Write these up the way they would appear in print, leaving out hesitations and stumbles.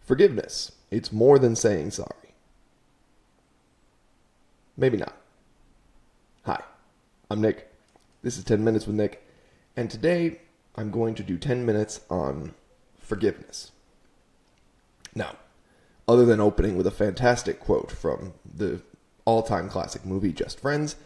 Forgiveness. It's more than saying sorry. Maybe not. Hi, I'm Nick. This is 10 Minutes with Nick. And today I'm going to do 10 minutes on forgiveness. Now, other than opening with a fantastic quote from the all-time classic movie Just Friends,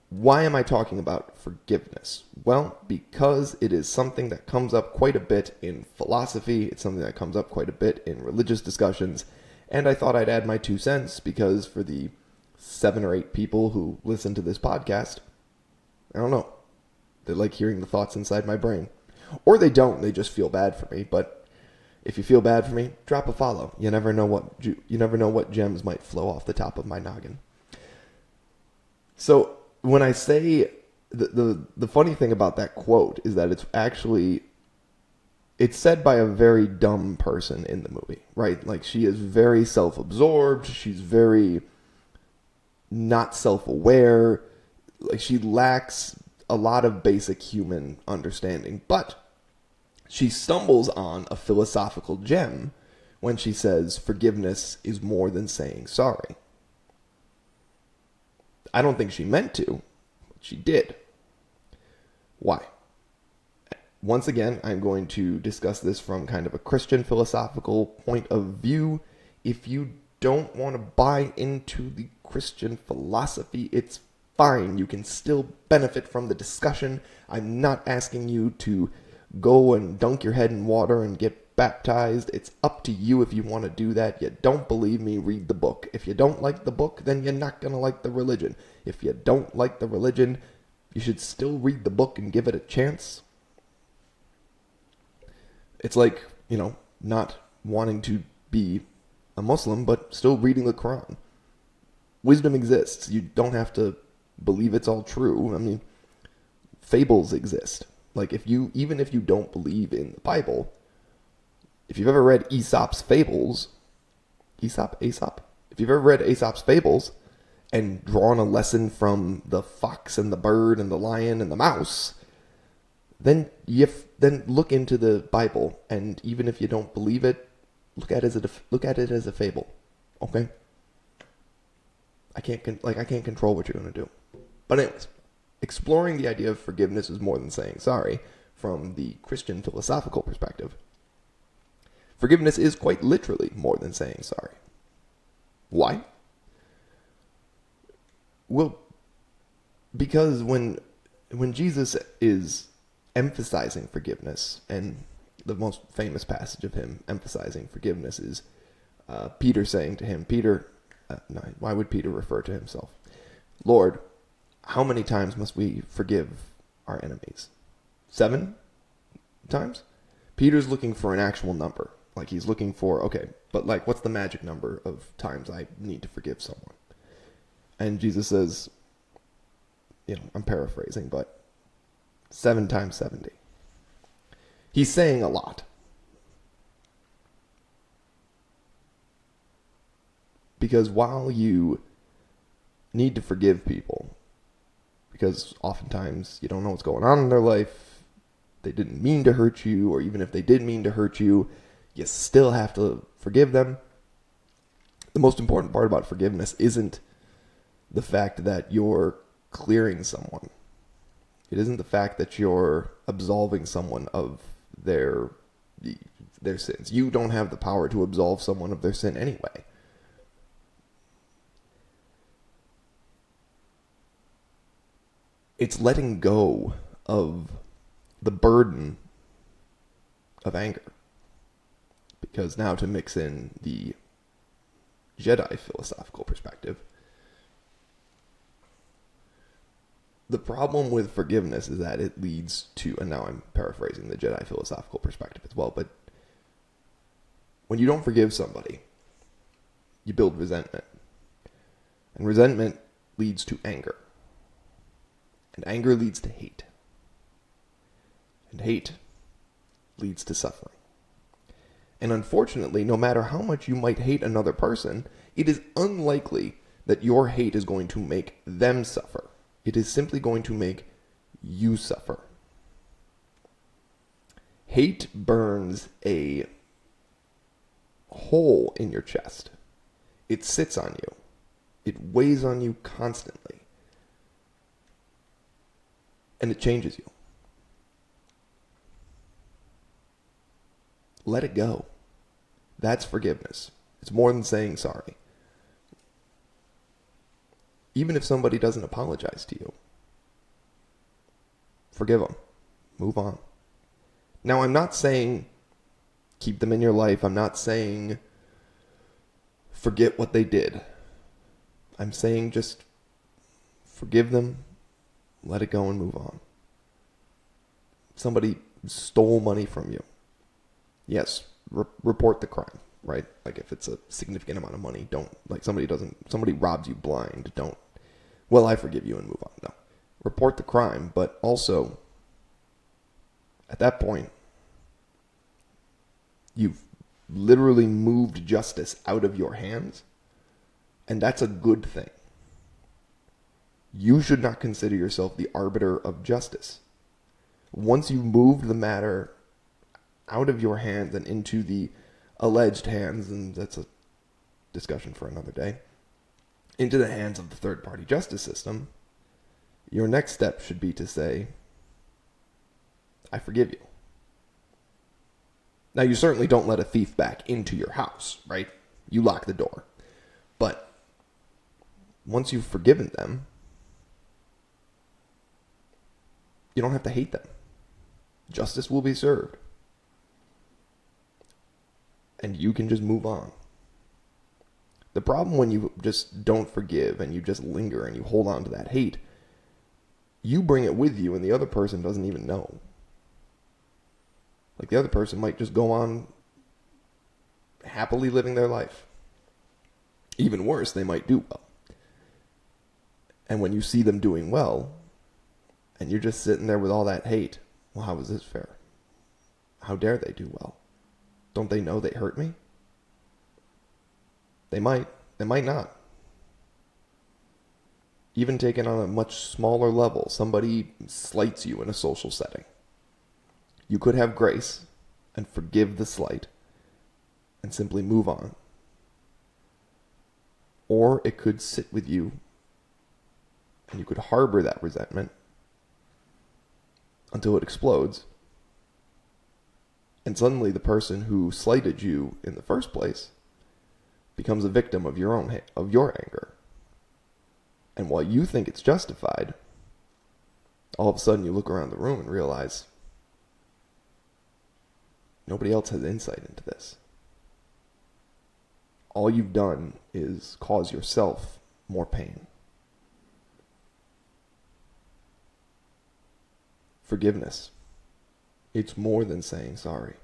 why am I talking about forgiveness? Well, because it is something that comes up quite a bit in philosophy. It's something that comes up quite a bit in religious discussions. And I thought I'd add my 2 cents because for the 7 or 8 people who listen to this podcast, I don't know. They like hearing the thoughts inside my brain. Or they don't. They just feel bad for me. But if you feel bad for me, drop a follow. You never know what gems might flow off the top of my noggin. So when I say the funny thing about that quote is that it's said by a very dumb person in the movie, right? Like she is very self-absorbed. She's very not self-aware. Like she lacks a lot of basic human understanding, but she stumbles on a philosophical gem when she says forgiveness is more than saying sorry. I don't think she meant to, but she did. Why? Once again, I'm going to discuss this from kind of a Christian philosophical point of view. If you don't want to buy into the Christian philosophy, it's fine. You can still benefit from the discussion. I'm not asking you to go and dunk your head in water and get baptized. It's up to you if you want to do that. You don't believe me, read the book. If you don't like the book, then you're not going to like the religion. If you don't like the religion, you should still read the book and give it a chance. It's like, not wanting to be a Muslim, but still reading the Quran. Wisdom exists. You don't have to believe it's all true. I mean, fables exist. Like even if you don't believe in the Bible, if you've ever read Aesop's Fables, Aesop? If you've ever read Aesop's Fables and drawn a lesson from the fox and the bird and the lion and the mouse, then look into the Bible, and even if you don't believe it, look at it as a fable. Okay? I can't control what you're going to do. But anyways, exploring the idea of forgiveness is more than saying sorry from the Christian philosophical perspective. Forgiveness is quite literally more than saying sorry. Why? Well, because when Jesus is emphasizing forgiveness, and the most famous passage of him emphasizing forgiveness is Peter saying to him, why would Peter refer to himself? Lord, how many times must we forgive our enemies? 7 times? Peter's looking for an actual number. Like he's looking for, okay, but like what's the magic number of times I need to forgive someone? And Jesus says, I'm paraphrasing, but 7 times 70. He's saying a lot. Because while you need to forgive people, because oftentimes you don't know what's going on in their life, they didn't mean to hurt you, or even if they did mean to hurt you, you still have to forgive them. The most important part about forgiveness isn't the fact that you're clearing someone. It isn't the fact that you're absolving someone of their sins. You don't have the power to absolve someone of their sin anyway. It's letting go of the burden of anger. Because now, to mix in the Jedi philosophical perspective, the problem with forgiveness is that it leads to, and now I'm paraphrasing the Jedi philosophical perspective as well, but when you don't forgive somebody, you build resentment. And resentment leads to anger. And anger leads to hate. And hate leads to suffering. And unfortunately, no matter how much you might hate another person, it is unlikely that your hate is going to make them suffer. It is simply going to make you suffer. Hate burns a hole in your chest. It sits on you. It weighs on you constantly. And it changes you. Let it go. That's forgiveness. It's more than saying sorry. Even if somebody doesn't apologize to you, forgive them. Move on. Now, I'm not saying keep them in your life. I'm not saying forget what they did. I'm saying just forgive them, let it go, and move on. Somebody stole money from you. Yes, report the crime, right? Like if it's a significant amount of money, don't, like somebody robs you blind, don't, well, I forgive you and move on. No. Report the crime, but also, at that point, you've literally moved justice out of your hands, and that's a good thing. You should not consider yourself the arbiter of justice. Once you've moved the matter out of your hands and into the alleged hands, and that's a discussion for another day, into the hands of the third-party justice system, your next step should be to say, I forgive you. Now, you certainly don't let a thief back into your house, right? You lock the door. But once you've forgiven them, you don't have to hate them. Justice will be served. And you can just move on. The problem when you just don't forgive and you just linger and you hold on to that hate, you bring it with you and the other person doesn't even know. Like the other person might just go on happily living their life. Even worse, they might do well. And when you see them doing well, and you're just sitting there with all that hate, well, how is this fair? How dare they do well? Don't they know they hurt me? They might not. Even taken on a much smaller level, somebody slights you in a social setting. You could have grace and forgive the slight and simply move on. Or it could sit with you and you could harbor that resentment until it explodes. And suddenly the person who slighted you in the first place becomes a victim of your anger. And while you think it's justified, all of a sudden you look around the room and realize nobody else has insight into this. All you've done is cause yourself more pain. Forgiveness. It's more than saying sorry.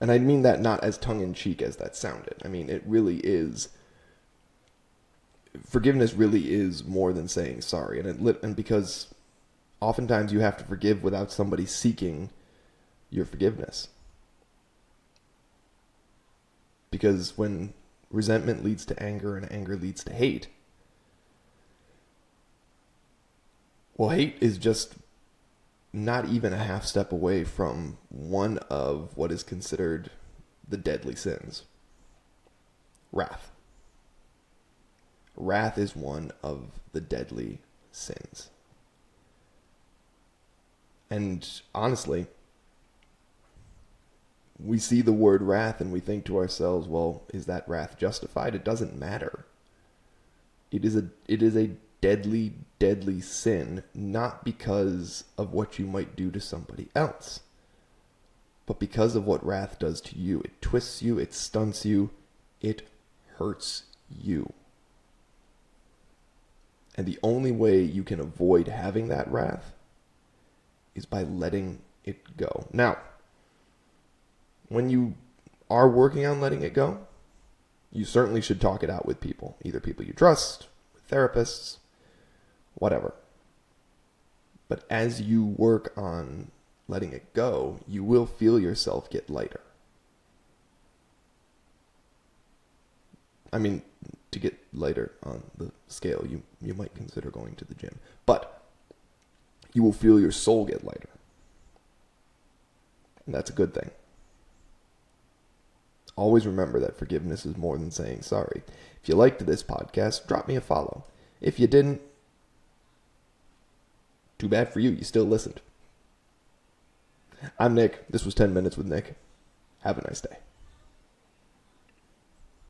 And I mean that not as tongue-in-cheek as that sounded. I mean, it really is. Forgiveness really is more than saying sorry. And because oftentimes you have to forgive without somebody seeking your forgiveness. Because when resentment leads to anger and anger leads to hate, well, hate is just not even a half step away from one of what is considered the deadly sins. Wrath. Wrath is one of the deadly sins. And honestly, we see the word wrath and we think to ourselves, well, is that wrath justified? It doesn't matter. It is a deadly, deadly sin, not because of what you might do to somebody else, but because of what wrath does to you. It twists you, it stunts you, it hurts you. And the only way you can avoid having that wrath is by letting it go. Now, when you are working on letting it go, you certainly should talk it out with people, either people you trust, therapists, whatever. But as you work on letting it go, you will feel yourself get lighter. I mean, to get lighter on the scale, you might consider going to the gym. But you will feel your soul get lighter. And that's a good thing. Always remember that forgiveness is more than saying sorry. If you liked this podcast, drop me a follow. If you didn't, too bad for you. You still listened. I'm Nick. This was 10 Minutes with Nick. Have a nice day.